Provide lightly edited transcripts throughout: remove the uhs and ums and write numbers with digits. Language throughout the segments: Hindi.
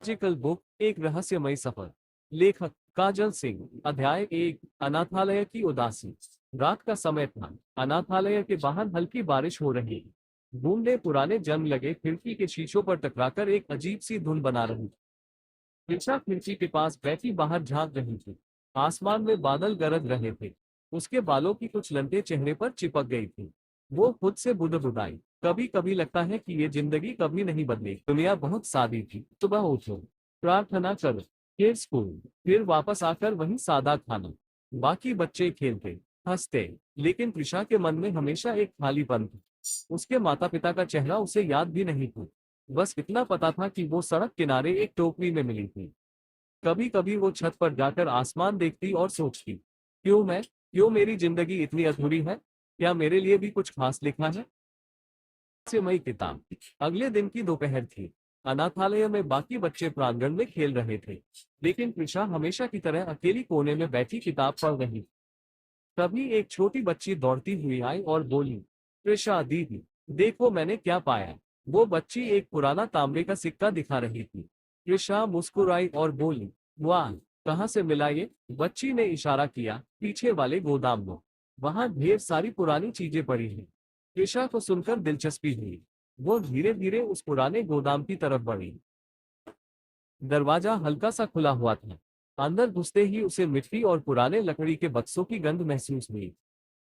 मैजिकल बुक, एक रहस्यमय सफर। लेखक काजल सिंह। अध्याय 1। अनाथालय की उदासी। रात का समय था। अनाथालय के बाहर हल्की बारिश हो रही। बूंदे पुराने जंग लगे खिड़की के शीशों पर टकराकर एक अजीब सी धुन बना रही। रिक्शा खिड़की के पास बैठी बाहर झांक रही थी। आसमान में बादल गरज रहे थे। उसके बालों की कुछ लंटे चेहरे पर चिपक गई थी। वो खुद से बुदबुदाई, कभी कभी लगता है कि ये जिंदगी कभी नहीं बदलेगी। दुनिया बहुत सादी थी। सुबह उठो, प्रार्थना करो, फिर स्कूल, फिर वापस आकर वही सादा खाना। बाकी बच्चे खेलते, हंसते, लेकिन त्रिशा के मन में हमेशा एक खालीपन था। उसके माता पिता का चेहरा उसे याद भी नहीं था। बस इतना पता था कि वो सड़क किनारे एक टोकरी में मिली थी। कभी कभी वो छत पर जाकर आसमान देखती और सोचती, क्यों मेरी जिंदगी इतनी अधूरी है? क्या मेरे लिए भी कुछ खास लिखा है? रहस्यमयी किताब। अगले दिन की दोपहर थी। अनाथालय में बाकी बच्चे प्रांगण में खेल रहे थे, लेकिन त्रिशा हमेशा की तरह अकेली कोने में बैठी किताब पढ़ रही। तभी एक छोटी बच्ची दौड़ती हुई आई और बोली, त्रिशा दीदी, देखो मैंने क्या पाया। वो बच्ची एक पुराना तांबे का सिक्का दिखा रही थी। त्रिशा मुस्कुराई और बोली, वाह, कहाँ से मिला ये? बच्ची ने इशारा किया, पीछे वाले गोदाम में। वहां ढेर सारी पुरानी चीजें पड़ी हैं। त्रिशा को सुनकर दिलचस्पी हुई। वो धीरे धीरे उस पुराने गोदाम की तरफ बढ़ी। दरवाजा हल्का सा खुला हुआ था। अंदर घुसते ही उसे मिट्टी और पुराने लकड़ी के बक्सों की गंध महसूस हुई।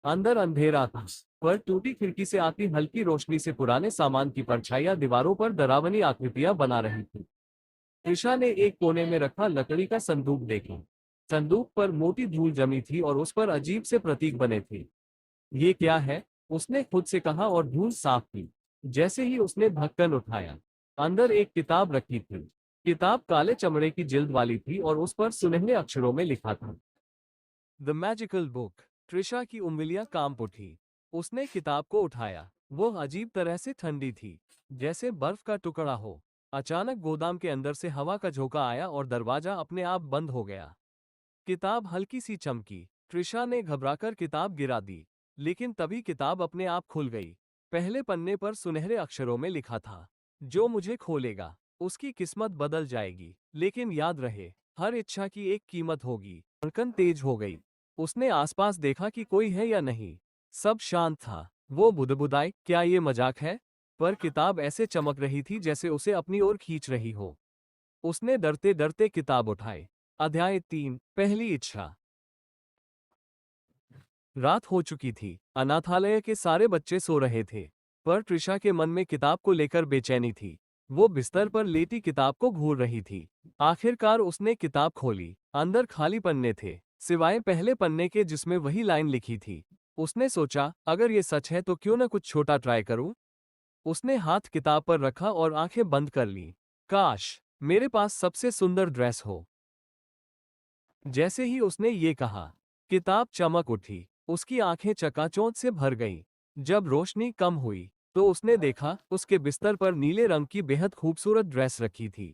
अंदर अंधेरा था, पर टूटी खिड़की से आती हल्की रोशनी से पुराने सामान की परछाइयां दीवारों पर डरावनी आकृतियां बना रही थी। त्रिशा ने एक कोने में रखा लकड़ी का संदूक देखा। संदूक पर मोटी धूल जमी थी और उस पर अजीब से प्रतीक बने थे। ये क्या है? उसने खुद से कहा और धूल साफ की। जैसे ही उसने ढक्कन उठाया, अंदर एक किताब रखी थी। किताब काले चमड़े की जिल्द वाली थी और उस पर सुनहरे अक्षरों में लिखा था, द मैजिकल बुक। त्रिशा की उंगलियां कांप उठी। उसने किताब को उठाया। वो अजीब तरह से ठंडी थी, जैसे बर्फ का टुकड़ा हो। अचानक गोदाम के अंदर से हवा का झोंका आया और दरवाजा अपने आप बंद हो गया। किताब हल्की सी चमकी। त्रिशा ने घबराकर किताब गिरा दी, लेकिन तभी किताब अपने आप खुल गई। पहले पन्ने पर सुनहरे अक्षरों में लिखा था, जो मुझे खोलेगा, उसकी किस्मत बदल जाएगी। लेकिन याद रहे, हर इच्छा की एक कीमत होगी। धड़कन तेज हो गई। उसने आसपास देखा कि कोई है या नहीं। सब शांत था। वो बुदबुदाई, क्या ये मजाक है? पर किताब ऐसे चमक रही थी जैसे उसे अपनी ओर खींच रही हो। उसने डरते डरते किताब उठाई। अध्याय 3। पहली इच्छा। रात हो चुकी थी। अनाथालय के सारे बच्चे सो रहे थे, पर त्रिशा के मन में किताब को लेकर बेचैनी थी। वो बिस्तर पर लेटी किताब को घूर रही थी। आखिरकार उसने किताब खोली। अंदर खाली पन्ने थे, सिवाय पहले पन्ने के जिसमें वही लाइन लिखी थी। उसने सोचा, अगर ये सच है तो क्यों न कुछ छोटा ट्राई करूं। उसने हाथ किताब पर रखा और आंखें बंद कर ली। काश मेरे पास सबसे सुंदर ड्रेस हो। जैसे ही उसने ये कहा, किताब चमक उठी। उसकी आंखें चकाचौंध से भर गईं। जब रोशनी कम हुई, तो उसने देखा, उसके बिस्तर पर नीले रंग की बेहद खूबसूरत ड्रेस रखी थी।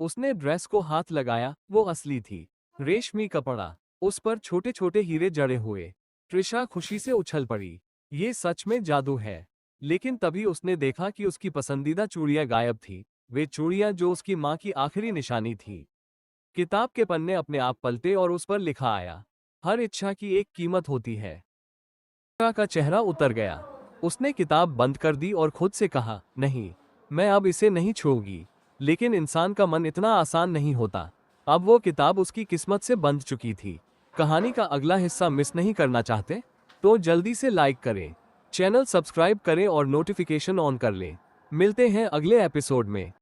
उसने ड्रेस को हाथ लगाया, वो असली थी। रेशमी कपड़ा, उस पर छोटे छोटे हीरे जड़े हुए। त्रिशा खुशी से उछल पड़ी। ये सच में जादू है। लेकिन तभी उसने देखा कि उसकी पसंदीदा चूड़ियां गायब थी। वे चूड़ियां जो उसकी मां की आखिरी निशानी थी। किताब के पन्ने अपने आप पलटे और उस पर लिखा आया, हर इच्छा की एक कीमत होती है। त्रिशा का चेहरा उतर गया। उसने किताब बंद कर दी और खुद से कहा, नहीं, मैं अब इसे नहीं छूऊंगी। लेकिन इंसान का मन इतना आसान नहीं होता। अब वो किताब उसकी किस्मत से बंध चुकी थी। कहानी का अगला हिस्सा मिस नहीं करना चाहते? तो जल्दी से लाइक करें, चैनल सब्सक्राइब करें और नोटिफिकेशन ऑन कर लें। मिलते हैं अगले एपिसोड में।